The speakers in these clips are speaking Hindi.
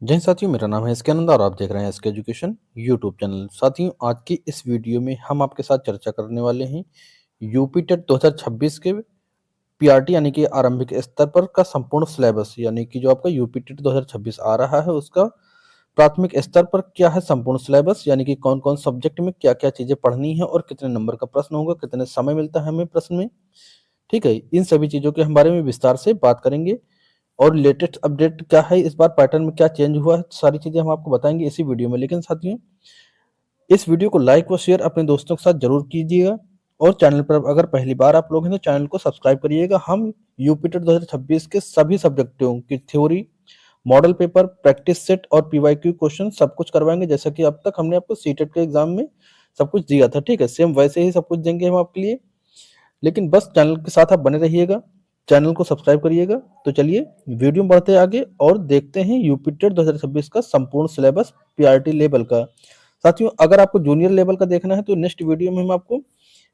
जय साथियों, मेरा नाम है एसके आनंद और आप देख रहे हैं एसके एजुकेशन यूट्यूब चैनल। साथियों, आज की इस वीडियो में हम आपके साथ चर्चा करने वाले हैं यूपी टेट 2026 के पीआरटी यानी कि आरंभिक स्तर पर का संपूर्ण सिलेबस, यानी कि जो आपका यूपी टेट 2026 आ रहा है उसका प्राथमिक स्तर पर क्या है संपूर्ण सिलेबस, यानी कि कौन कौन सब्जेक्ट में क्या क्या चीजें पढ़नी है और कितने नंबर का प्रश्न होगा, कितने समय मिलता है हमें प्रश्न में। ठीक है, इन सभी चीजों के हम बारे में विस्तार से बात करेंगे और लेटेस्ट अपडेट क्या है, इस बार पैटर्न में क्या चेंज हुआ है, सारी चीजें हम आपको बताएंगे इसी वीडियो में। लेकिन साथियों, इस वीडियो को लाइक व शेयर अपने दोस्तों के साथ जरूर कीजिएगा और चैनल पर अगर पहली बार आप लोग हैं तो चैनल को सब्सक्राइब करिएगा। हम यूपी टेट 2026 के सभी सब्जेक्टों की theory, model paper, practice set और पीवाईक्यू क्वेश्चन सब कुछ करवाएंगे, जैसा कि अब तक हमने आपको सीटेट के एग्जाम में सब कुछ दिया था। ठीक है, सेम वैसे ही सब कुछ देंगे हम आपके लिए, लेकिन बस चैनल के साथ आप बने रहिएगा, चैनल को सब्सक्राइब करिएगा। तो चलिए वीडियो में बढ़ते आगे और देखते हैं यूपी टेट 2026 का संपूर्ण सिलेबस पीआरटी लेवल का। साथियों, अगर आपको जूनियर लेवल का देखना है तो नेक्स्ट वीडियो में हम आपको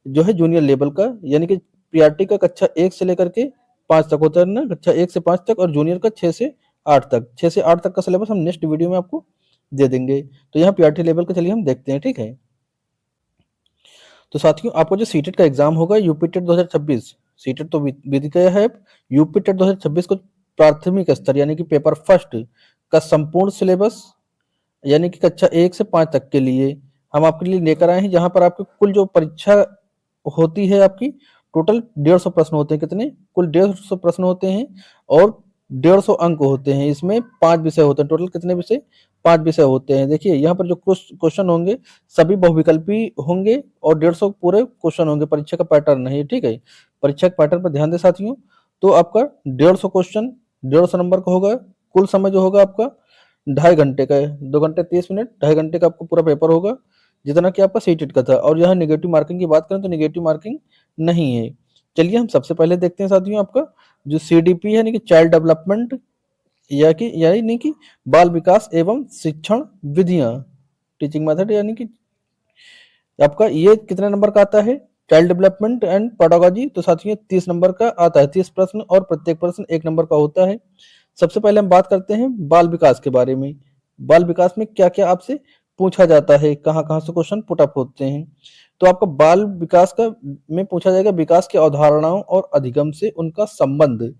जो है जूनियर लेवल का, यानी कि पीआरटी का कक्षा 1 से लेकर के 5 तक होता है ना, कक्षा 1 से 5 तक, और जूनियर का 6 से 8 तक का सिलेबस हम नेक्स्ट वीडियो में आपको दे देंगे। तो यहाँ पीआरटी लेवल का चलिए हम देखते हैं। ठीक है, तो साथियों, आपको जो सीटेट का एग्जाम होगा यूपी टेट 2026, सीटेट तो बीत गया है, यूपी टेट 2026 को प्राथमिक स्तर यानी कि पेपर फर्स्ट का संपूर्ण सिलेबस, यानी कि कक्षा 1 से 5 तक के लिए हम आपके लिए लेकर आए हैं, जहां पर आपकी कुल जो परीक्षा होती है आपकी टोटल 150 प्रश्न होते हैं। कितने? कुल 150 प्रश्न होते हैं और 150 अंक होते हैं। इसमें 5 विषय होते हैं। टोटल कितने विषय? 5 विषय होते हैं। देखिए यहाँ पर जो क्वेश्चन होंगे सभी बहुविकल्पी होंगे और 150 पूरे क्वेश्चन होंगे। परीक्षा का पैटर्न है, ठीक है, परीक्षा के पैटर्न पर ध्यान दें साथियों। तो आपका 150 क्वेश्चन 150 नंबर का होगा। कुल समय जो होगा आपका 2.5 घंटे का है, 2 घंटे 30 मिनट, 2.5 घंटे का आपको पूरा पेपर होगा, जितना कि आपका सीटेट का था। और यहाँ नेगेटिव मार्किंग की बात करें तो नेगेटिव मार्किंग नहीं है। चलिए हम सबसे पहले देखते हैं साथियों आपका जो सीडीपी है, यानी कि चाइल्ड डेवलपमेंट, या कि यानी कि बाल विकास एवं शिक्षण विधियां, टीचिंग मेथड, यानी कि आपका ये कितने नंबर का आता है? Child development and pedagogy. तो साथियों 30 नंबर का आता है, 30 प्रश्न, और प्रत्येक प्रश्न 1 नंबर का होता है। सबसे पहले हम बात करते हैं बाल विकास के बारे में। बाल विकास में क्या क्या आपसे पूछा जाता है, कहाँ कहाँ से क्वेश्चन पुट अप होते हैं। तो आपका बाल विकास का में पूछा जाएगा विकास की अवधारणाओं और अधिगम से उनका संबंध,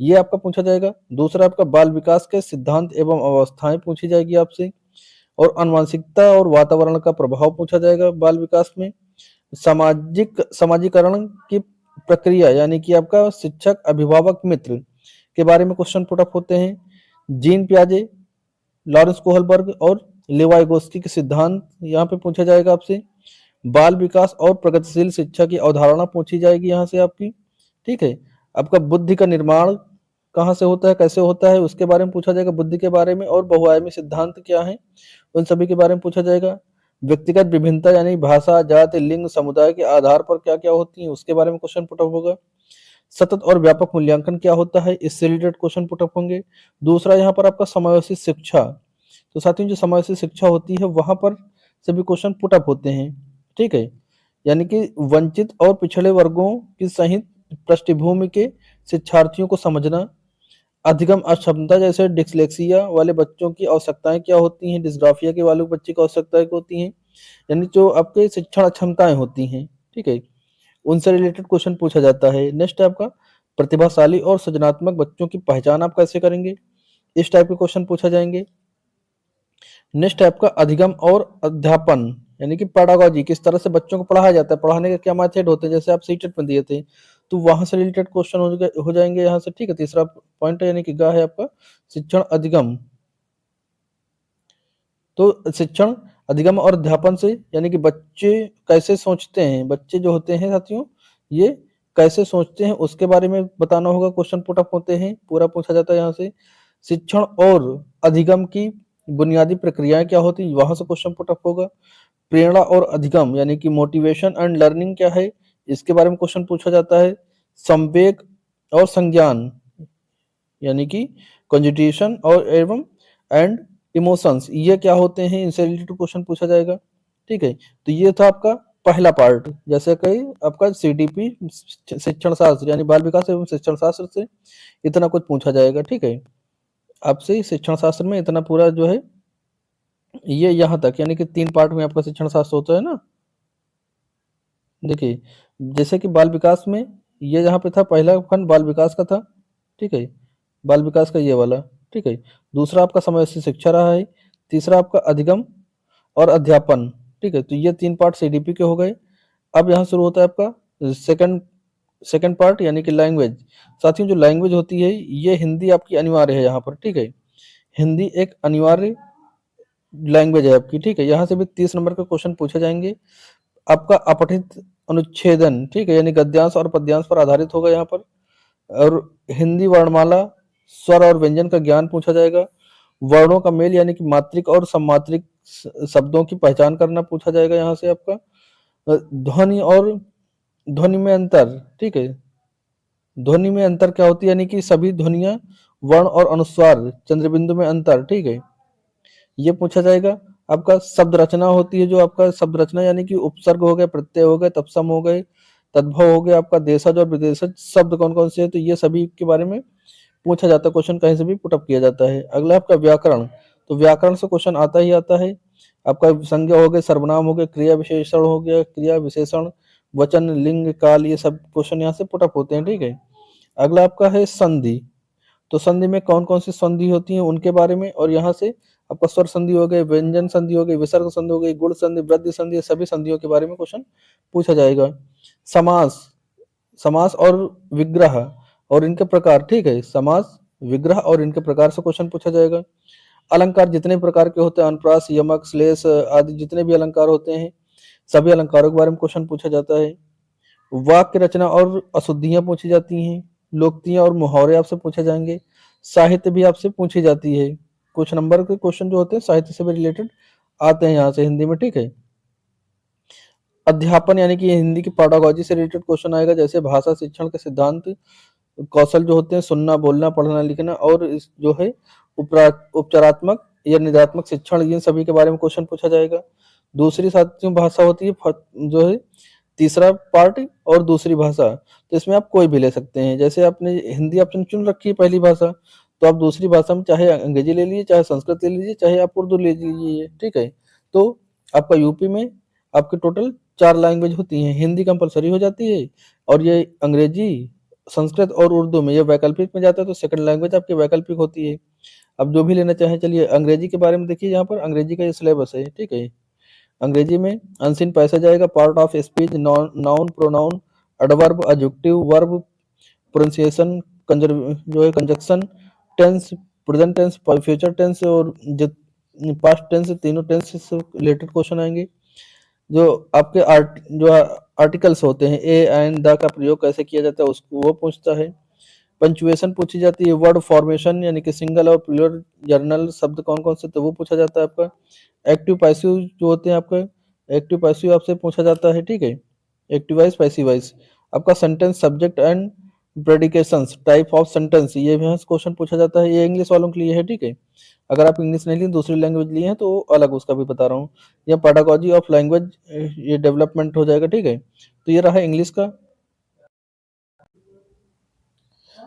ये आपका पूछा जाएगा। दूसरा आपका बाल विकास के सिद्धांत एवं अवस्थाएं पूछी जाएगी आपसे। और आनुवंशिकता और वातावरण का प्रभाव पूछा जाएगा बाल विकास में। समाजीकरण की प्रक्रिया, यानी कि आपका शिक्षक अभिभावक मित्र के बारे में क्वेश्चन पुट अप होते हैं। जीन पियाजे, लॉरेंस कोहलबर्ग और लेवाइगोस्की के सिद्धांत यहाँ पे पूछा जाएगा आपसे। बाल विकास और प्रगतिशील शिक्षा की अवधारणा पूछी जाएगी यहाँ से आपकी। ठीक है, आपका बुद्धि का निर्माण कहाँ से होता है, कैसे होता है, उसके बारे में पूछा जाएगा, बुद्धि के बारे में। और बहुआयामी सिद्धांत क्या है, उन सभी के बारे में पूछा जाएगा। व्यक्तिगत विभिन्नता, यानी भाषा, जाति, लिंग, समुदाय के आधार पर क्या क्या होती है, उसके बारे में क्वेश्चन पुट अप होगा। सतत और व्यापक मूल्यांकन क्या होता है, इससे रिलेटेड क्वेश्चन पुट अप होंगे। दूसरा यहाँ पर आपका समावेशी शिक्षा। तो साथियों जो समावेशी शिक्षा होती है वहां पर सभी क्वेश्चन पुट अप होते हैं। ठीक है, यानी कि वंचित और पिछड़े वर्गों की सहित पृष्ठभूमि के शिक्षार्थियों को समझना। अधिगम अक्षमता, जैसे डिस्लेक्सिया वाले बच्चों की आवश्यकताएं क्या होती हैं, डिस्ग्राफिया के वाले बच्चे की आवश्यकताएं क्या होती हैं, यानी जो आपके शिक्षण अक्षमताएं होती हैं। ठीक है, उनसे रिलेटेड क्वेश्चन पूछा जाता है। नेक्स्ट है आपका प्रतिभाशाली और सृजनात्मक बच्चों की पहचान आप कैसे करेंगे, इस टाइप के क्वेश्चन पूछा जाएंगे। नेक्स्ट है आपका अधिगम और अध्यापन, यानी कि पेडागोजी, किस तरह से बच्चों को पढ़ाया जाता है, पढ़ाने के क्या मेथड होते हैं, जैसे आप सीटेट में दिए थे तो वहां से रिलेटेड क्वेश्चन हो जाएंगे यहाँ से। ठीक है, तीसरा पॉइंट है, यानी कि गा है आपका शिक्षण अधिगम। तो शिक्षण अधिगम और अध्यापन से, यानी कि बच्चे कैसे सोचते हैं, बच्चे जो होते हैं साथियों ये कैसे सोचते हैं उसके बारे में बताना होगा। क्वेश्चन पुट अप होते हैं, पूरा पूछा जाता है यहाँ से। शिक्षण और अधिगम की बुनियादी प्रक्रियाएं क्या होती है, वहां से क्वेश्चन पुट अप होगा। प्रेरणा और अधिगम, यानी कि मोटिवेशन एंड लर्निंग क्या है, इसके बारे में क्वेश्चन पूछा जाता है। संवेग और संज्ञान, यानी कि कंजुटेशन और एवं एंड इमोशंस, ये क्या होते हैं, इनसे रिलेटेड क्वेश्चन पूछा जाएगा। ठीक है, तो ये था आपका पहला पार्ट, जैसे कि आपका सीडीपी शिक्षण शास्त्र यानी बाल विकास एवं शिक्षण शास्त्र से इतना कुछ पूछा जाएगा। ठीक है, आपसे शिक्षण शास्त्र में इतना पूरा जो है ये यहाँ तक, यानी कि 3 पार्ट में आपका शिक्षण शास्त्र होता है ना। देखिए, जैसे कि बाल विकास में ये जहाँ पे था पहला खंड बाल विकास का था, ठीक है? बाल विकास का ये वाला, ठीक है? दूसरा आपका समवयस्क शिक्षा रहा है, तीसरा आपका अधिगम और अध्यापन, ठीक है? तो ये 3 पार्ट सीडीपी के हो गए। अब यहाँ शुरू होता है आपका सेकंड सेकंड पार्ट यानी कि लैंग्वेज। साथियों जो लैंग्वेज होती है ये हिंदी आपकी अनिवार्य है यहाँ पर, ठीक है? हिंदी एक अनिवार्य लैंग्वेज है आपकी, ठीक है? यहाँ से भी 30 नंबर के क्वेश्चन पूछे जाएंगे। आपका अपठित अनुच्छेदन, ठीक है? यानी गद्यांश और पद्यांश पर आधारित होगा यहाँ पर। और हिंदी वर्णमाला, स्वर और व्यंजन का ज्ञान पूछा जाएगा। वर्णों का मेल यानी कि मात्रिक और सममात्रिक शब्दों की पहचान करना पूछा जाएगा यहाँ से आपका। ध्वनि और ध्वनि में अंतर, ठीक है? ध्वनि में अंतर क्या होती है, यानी कि सभी ध्वनियां वर्ण और अनुस्वार चंद्रबिंदु में अंतर, ठीक है? ये पूछा जाएगा। आपका शब्द रचना होती है, जो आपका शब्द रचना यानी कि उपसर्ग हो गए, प्रत्यय हो गए, तत्सम हो गए, तद्भव हो गया, आपका देशज और विदेशज शब्द कौन कौन से हैं, तो ये सभी के बारे में पूछा जाता है। क्वेश्चन कहीं से भी पुटअप किया जाता है। अगला आपका व्याकरण, तो व्याकरण से क्वेश्चन आता ही आता है। आपका संज्ञा हो गए, सर्वनाम हो गए, क्रिया विशेषण हो गया, क्रिया विशेषण, वचन, लिंग, काल, ये सब क्वेश्चन यहाँ से पुटअप होते हैं, ठीक है? अगला आपका है संधि, तो संधि में कौन कौन सी संधि होती है उनके बारे में, और यहाँ से आपका स्वर संधि हो गए, व्यंजन संधि हो गई, विसर्ग संधि हो गई, गुण संधि, वृद्धि संधि, सभी संधियों के बारे में क्वेश्चन पूछा जाएगा। समास, समास और विग्रह और इनके प्रकार, ठीक है? समास, विग्रह और इनके प्रकार से क्वेश्चन पूछा जाएगा। अलंकार जितने प्रकार के होते हैं, अनुप्रास, यमक, श्लेष आदि जितने भी अलंकार होते हैं, सभी अलंकारों के बारे में क्वेश्चन पूछा जाता है। वाक्य रचना और अशुद्धियां पूछी जाती हैं। लोकोक्तियां और मुहावरे आपसे पूछे जाएंगे। साहित्य भी आपसे पूछी जाती है। कुछ नंबर के क्वेश्चन जो होते हैं साहित्य से भी रिलेटेड आते हैं यहाँ से हिंदी में, ठीक है? अध्यापन यानी कि हिंदी की पेडागोजी से रिलेटेड क्वेश्चन आएगा, जैसे भाषा शिक्षण के सिद्धांत, कौशल जो होते हैं सुनना, बोलना, पढ़ना, लिखना, और इस जो है उपचारात्मक या निदात्मक शिक्षण, इन सभी के बारे में क्वेश्चन पूछा जाएगा। दूसरी साथियों भाषा होती है जो है तीसरा पार्ट, और दूसरी भाषा, तो इसमें आप कोई भी ले सकते हैं। जैसे आपने हिंदी ऑप्शन चुन रखी है पहली भाषा, तो आप दूसरी भाषा में चाहे अंग्रेजी ले लीजिए, चाहे संस्कृत ले लीजिए, चाहे आप उर्दू ले लीजिए, ठीक है? तो आपका यूपी में आपके टोटल 4 लैंग्वेज होती हैं। हिंदी कंपलसरी हो जाती है, और ये अंग्रेजी, संस्कृत और उर्दू में ये वैकल्पिक में जाता है, तो सेकंड लैंग्वेज आपकी वैकल्पिक होती है। अब जो भी लेना चाहें, चलिए अंग्रेजी के बारे में देखिए, यहाँ पर अंग्रेजी का ये सिलेबस है, ठीक है? अंग्रेजी में अनसीन पैसेज आएगा, part of speech, noun, pronoun, adverb, adjective, verb, pronunciation, जो है conjunction, tense, present tense, future tense और पास्ट टेंस, तीनों टेंस से रिलेटेड क्वेश्चन आएंगे। जो आपके जो आर्टिकल्स होते हैं, ए एंड द का प्रयोग कैसे किया जाता है उसको वो पूछता है। पंचुएशन पूछी जाती है। वर्ड फॉर्मेशन यानी कि सिंगल और प्लूरल जर्नल शब्द कौन कौन से, तो वो पूछा जाता है आपका। एक्टिव पैसिव जो होते हैं आपका, एक्टिव पैसिव आपसे पूछा जाता है, ठीक है? Active wise, passive wise. आपका sentence, subject and predications, type of sentence, ये भी क्वेश्चन पूछा जाता है। ये इंग्लिश वालों के लिए है, ठीक है? अगर आप इंग्लिश नहीं लिए, दूसरी लैंग्वेज लिए हैं, तो अलग उसका भी बता रहा हूँ। या पेडागोजी ऑफ लैंग्वेज, ये डेवलपमेंट हो जाएगा, ठीक है? तो ये रहा इंग्लिश का।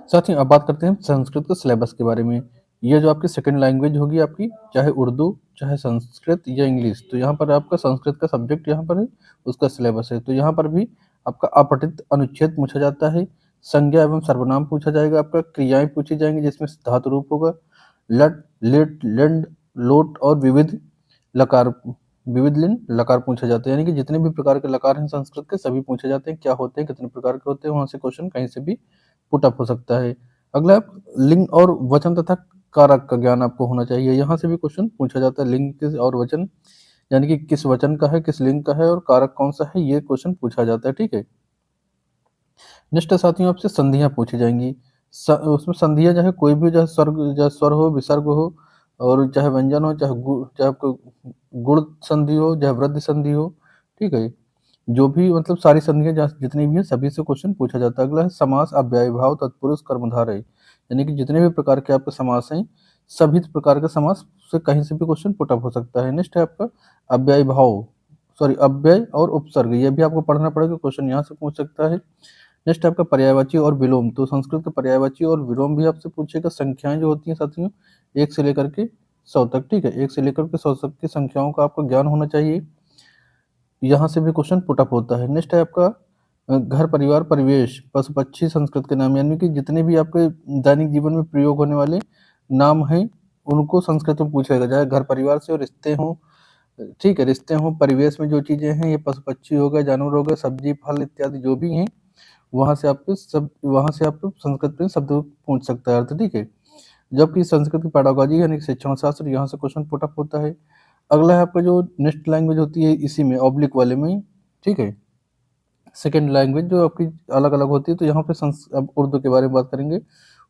साथ ही अब बात करते हैं संस्कृत के सिलेबस के बारे में। ये जो आपकी सेकंड लैंग्वेज होगी आपकी, चाहे उर्दू, चाहे संस्कृत या इंग्लिश, तो यहाँ पर आपका संस्कृत का सब्जेक्ट यहाँ पर है, उसका सिलेबस है। तो यहाँ पर भी आपका अपठित अनुच्छेद पूछा जाता है। संज्ञा एवं सर्वनाम पूछा जाएगा। आपका क्रियाएं पूछी जाएंगी, जिसमें धातु रूप होगा। लट, लिट, लंड, लोट और लकार विविध लिंग लकार पूछे जाते हैं, यानी कि जितने भी प्रकार के लकार हैं संस्कृत के सभी पूछे जाते हैं। क्या होते हैं, कितने प्रकार के होते हैं, वहां से क्वेश्चन कहीं से भी पुटअप हो सकता है। अगला लिंग और वचन तथा कारक का ज्ञान आपको होना चाहिए। यहाँ से भी क्वेश्चन पूछा जाता है। लिंग किस और वचन, यानी कि किस वचन का है, किस लिंग का है, और कारक कौन सा है, ये क्वेश्चन पूछा जाता है, ठीक है? नेक्स्ट साथियों आपसे संधियां पूछी जाएंगी। उसमें संधियां चाहे कोई भी, चाहे स्वर हो, विसर्ग हो, और चाहे व्यंजन हो, चाहे आपको गुण संधि हो, चाहे वृद्धि संधि हो, ठीक है? जो भी मतलब सारी संधियां जितनी भी हैं सभी से क्वेश्चन पूछा जाता है। अगला है समास, अव्यय भाव, तत्पुरुष, कर्मधारय, यानी कि जितने भी प्रकार के आपके समास हैं सभी प्रकार के समास से कहीं से भी क्वेश्चन पुटअप हो सकता है। नेक्स्ट है आपका अव्यय भाव, सॉरी अव्यय और उपसर्ग, ये भी आपको पढ़ना पड़ेगा, क्वेश्चन यहाँ से पूछ सकता है। नेक्स्ट आपका पर्यायवाची और विलोम, तो संस्कृत का पर्यायवाची और विलोम भी आपसे पूछेगा। संख्याएं जो होती हैं साथियों, 1 से लेकर के 100 तक, ठीक है? 1 से लेकर के 100 तक की संख्याओं का आपको ज्ञान होना चाहिए। यहाँ से भी क्वेश्चन पुट अप होता है। नेक्स्ट है आपका घर, परिवार, परिवेश, पशु, पक्षी, संस्कृत के नाम, यानी कि जितने भी आपके दैनिक जीवन में प्रयोग होने वाले नाम हैं, उनको संस्कृत में पूछा जाएगा। चाहे घर परिवार से रिश्ते हों, ठीक है, रिश्ते हों, परिवेश में जो चीज़ें हैं, ये पशु पक्षी हो गए, जानवर हो गए, सब्जी, फल इत्यादि जो भी हैं, वहाँ से आपको संस्कृत में शब्द पूछ सकता है अर्थ, ठीक है? जबकि संस्कृत की पेडागॉजी यानी कि शिक्षण शास्त्र, यहाँ से क्वेश्चन पुट अप होता है। अगला है आपका जो नेक्स्ट लैंग्वेज होती है इसी में ऑब्लिक वाले में, ठीक है? सेकंड लैंग्वेज जो आपकी अलग-अलग होती है, तो यहाँ पे अब उर्दू के बारे में बात करेंगे।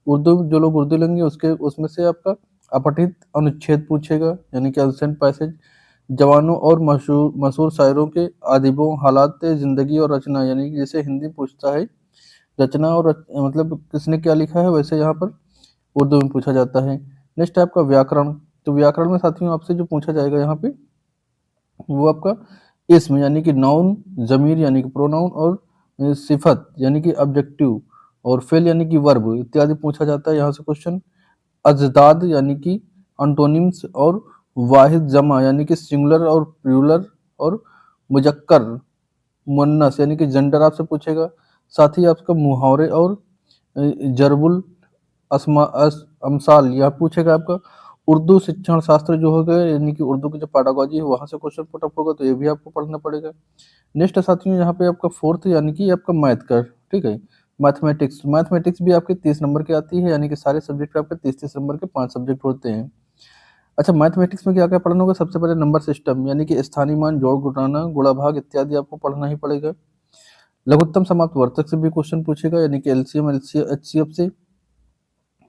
उर्दू, जो लोग उर्दू लेंगे उसके उसमें से आपका अपठित अनुच्छेद पूछेगा, यानी कि एंशिएंट पैसेज, जवानों और मशहूर मशहूर शायरों के अदीबों, हालात ज़िंदगी और रचना, यानी कि जैसे हिंदी पूछता है रचना और मतलब किसने क्या लिखा है, वैसे यहाँ पर उर्दू में पूछा जाता है। नेक्स्ट है आपका व्याकरण। तो व्याकरण में साथियों आपसे जो पूछा जाएगा यहाँ पे, वो आपका इसम यानी कि नाउन, ज़मीर यानी कि प्रोनाउन और सिफत यानी कि ऑब्जेक्टिव और फेल यानी कि वर्ब इत्यादि पूछा जाता है यहाँ से क्वेश्चन। अजदाद यानी कि अंटोनिम्स और वाहिद जमा यानी कि सिंगुलर और प्लूरल और मुजक्कर मुअन्नस यानी कि जेंडर आपसे पूछेगा। साथ ही आपका मुहावरे और जरबुल अमसाल यह पूछेगा आपका। उर्दू शिक्षण शास्त्र जो हो गया, यानी कि उर्दू की जो पेडागॉजी है वहाँ से क्वेश्चन पुट अप होगा, तो ये भी आपको पढ़ना पड़ेगा। नेक्स्ट है साथियों यहाँ पे आपका फोर्थ यानी कि आपका मैथ का, ठीक है? मैथमेटिक्स, मैथमेटिक्स भी आपके 30 नंबर की आती है, यानी कि सारे सब्जेक्ट आपके 30-30 नंबर के 5 सब्जेक्ट होते हैं। अच्छा, मैथमेटिक्स में क्या-क्या पढ़ना होगा? सबसे पहले नंबर सिस्टम यानी कि स्थानीय मान, जोड़, घटाना, गुणा, भाग इत्यादि आपको पढ़ना ही पड़ेगा। लघुत्तम समाप्त वर्तक से भी क्वेश्चन पूछेगा, यानी कि एलसीएम, एचसीएफ से,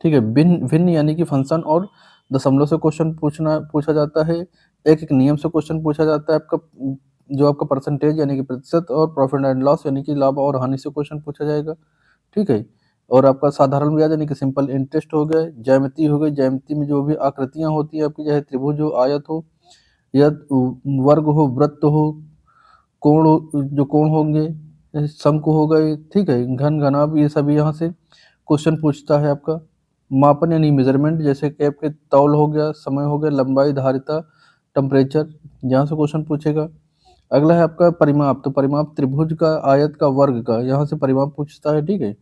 ठीक है? भिन्न भिन्न यानी कि फंक्शन और दशमलव से क्वेश्चन पूछा जाता है। एक-एक नियम से क्वेश्चन पूछा जाता है। आपका जो आपका परसेंटेज यानी कि प्रतिशत और प्रॉफिट एंड लॉस यानी कि लाभ और हानि से क्वेश्चन पूछा जाएगा, ठीक है? और आपका साधारण ब्याज यानी कि सिंपल इंटरेस्ट हो गए, ज्यामिति हो गई, ज्यामिति में जो भी आकृतियाँ होती हैं आपकी, चाहे त्रिभुज हो, आयत हो या वर्ग हो, वृत्त हो, कोण हो, जो कोण होंगे, शंकु हो गए, ठीक है? घन, घनाभ ये सभी यहाँ से क्वेश्चन पूछता है आपका। मापन यानी मेजरमेंट, जैसे कि आपके तौल हो गया, समय हो गया, लंबाई, धारिता, टेम्परेचर, यहाँ से क्वेश्चन पूछेगा। अगला है आपका परिमाप, तो परिमाप त्रिभुज का, आयत का, वर्ग का, यहाँ से परिमाप पूछता है, ठीक है?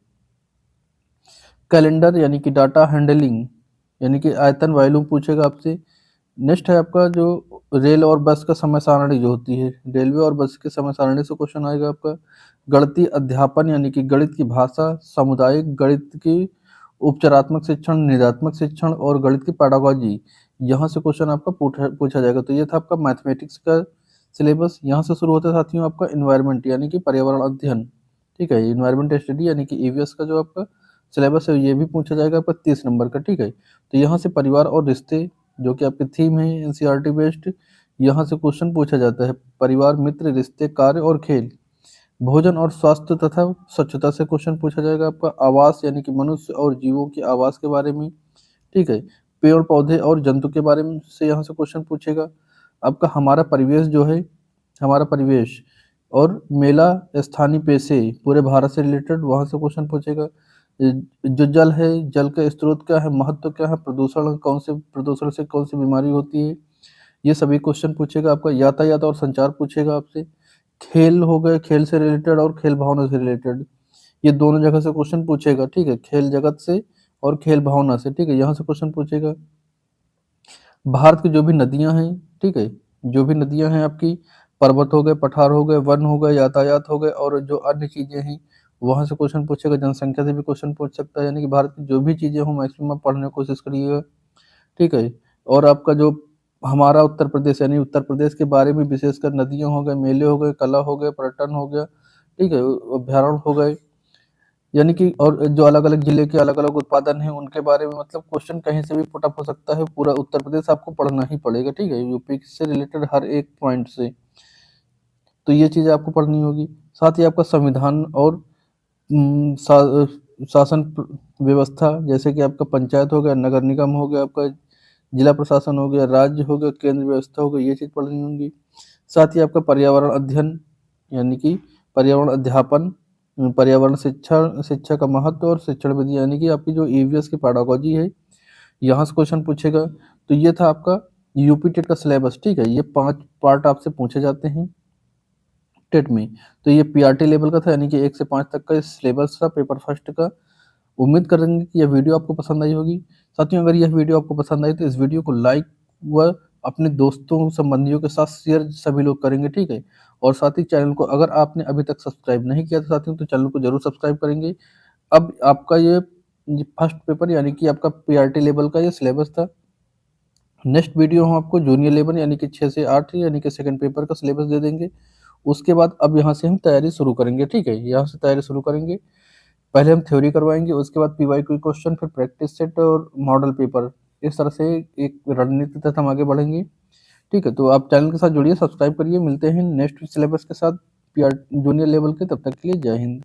कैलेंडर यानी कि डाटा हैंडलिंग यानी कि आयतन वॉल्यूम पूछेगा आपसे। नेक्स्ट है आपका जो रेल और बस का समय सारणी जो होती है, रेलवे और बस के समय सारणी से क्वेश्चन आएगा आपका। गणितीय अध्यापन यानी कि गणित की भाषा, सामुदायिक गणित की उपचारात्मक शिक्षण, निदात्मक शिक्षण और गणित की पेडागॉजी, यहाँ से क्वेश्चन आपका पूछा पूछा जाएगा। तो ये था आपका मैथमेटिक्स का सिलेबस। यहाँ से शुरू होता है साथियों आपका एनवायरनमेंट यानी कि पर्यावरण अध्ययन, ठीक है? एनवायरनमेंट स्टडी यानी कि ईवीएस का जो आपका सिलेबस है, ये भी पूछा जाएगा आपका 30 नंबर का, ठीक है? तो यहाँ से परिवार और रिश्ते जो कि आपकी थीम है एनसीईआरटी बेस्ड, यहाँ से क्वेश्चन पूछा जाता है। परिवार, मित्र, रिश्ते, कार्य और खेल, भोजन और स्वास्थ्य तथा स्वच्छता से क्वेश्चन पूछा जाएगा आपका। आवास यानी कि मनुष्य और जीवों की आवास के बारे में, ठीक है? पेड़ पौधे और जंतु के बारे में से यहाँ से क्वेश्चन पूछेगा। आपका हमारा परिवेश जो है, हमारा परिवेश और मेला, स्थानीय पेशे, पूरे भारत से रिलेटेड वहाँ से क्वेश्चन पूछेगा। जो जल है, जल का स्रोत क्या है, महत्व क्या है, प्रदूषण से कौन सी बीमारी होती है, ये सभी क्वेश्चन पूछेगा आपका। यातायात और संचार पूछेगा आपसे। खेल हो गए, खेल से रिलेटेड और खेल भावना से रिलेटेड, ये दोनों जगह से क्वेश्चन पूछेगा, ठीक है? खेल जगत से और खेल भावना से, ठीक है? यहाँ से क्वेश्चन पूछेगा। भारत की जो भी नदियाँ हैं, ठीक है? जो भी नदियाँ हैं आपकी, पर्वत हो गए, पठार हो गए, वन हो गए, यातायात हो गए और जो अन्य चीज़ें हैं, वहाँ से क्वेश्चन पूछेगा। जनसंख्या से भी क्वेश्चन पूछ सकता है, यानी कि भारत की जो भी चीज़ें हों मैक्सिमम पढ़ने की कोशिश करिएगा, ठीक है? और आपका जो हमारा उत्तर प्रदेश यानी उत्तर प्रदेश के बारे में विशेषकर नदियाँ हो गए, मेले हो गए, कला हो गए, पर्यटन हो गया, ठीक है? अभ्यारण्य हो गए, यानी कि और जो अलग-अलग जिले के अलग-अलग उत्पादन हैं, उनके बारे में मतलब क्वेश्चन कहीं से भी पुट अप हो सकता है। पूरा उत्तर प्रदेश आपको पढ़ना ही पड़ेगा, ठीक है? यूपी से रिलेटेड हर एक पॉइंट से। तो ये चीज़ें आपको पढ़नी होगी। साथ ही आपका संविधान और शासन व्यवस्था, जैसे कि आपका पंचायत हो गया, नगर निगम हो गया, आपका जिला प्रशासन हो गया, राज्य हो गया, केंद्र व्यवस्था हो गई, ये चीज़ पढ़नी होंगी। साथ ही आपका पर्यावरण अध्ययन यानी कि पर्यावरण अध्यापन, पर्यावरण शिक्षा, शिक्षा का महत्व और शिक्षण विधि यानी कि आपकी जो ईवीएस की पेडागॉजी है, यहाँ से क्वेश्चन पूछेगा। तो ये था आपका यूपी टेट का सिलेबस, ठीक है। ये 5 पार्ट आपसे पूछे जाते हैं टेट में। तो ये पीआरटी लेवल का था, यानी कि 1 से 5 तक का सिलेबस था पेपर फर्स्ट का। उम्मीद करेंगे कि यह वीडियो आपको पसंद आई होगी। साथियों, अगर यह वीडियो आपको पसंद आई तो इस वीडियो को लाइक व अपने दोस्तों संबंधियों के साथ शेयर सभी लोग करेंगे, ठीक है। और साथ ही चैनल को अगर आपने अभी तक सब्सक्राइब नहीं किया तो साथियों, तो चैनल को जरूर सब्सक्राइब करेंगे। अब आपका ये फर्स्ट पेपर यानी कि आपका पीआरटी लेवल का ये सिलेबस था। नेक्स्ट वीडियो हम आपको जूनियर लेवल यानी कि 6 से 8 यानी कि सेकंड पेपर का सिलेबस दे देंगे। उसके बाद अब यहाँ से हम तैयारी शुरू करेंगे, ठीक है। यहाँ से तैयारी शुरू करेंगे। पहले हम थ्योरी करवाएँगे, उसके बाद पीवाईक्यू क्वेश्चन, फिर प्रैक्टिस सेट और मॉडल पेपर। इस तरह से एक रणनीति तक हम आगे बढ़ेंगे, ठीक है। तो आप चैनल के साथ जुड़िए, सब्सक्राइब करिए। मिलते हैं नेक्स्ट सिलेबस के साथ पीआर जूनियर लेवल के, तब तक के लिए जय हिंद।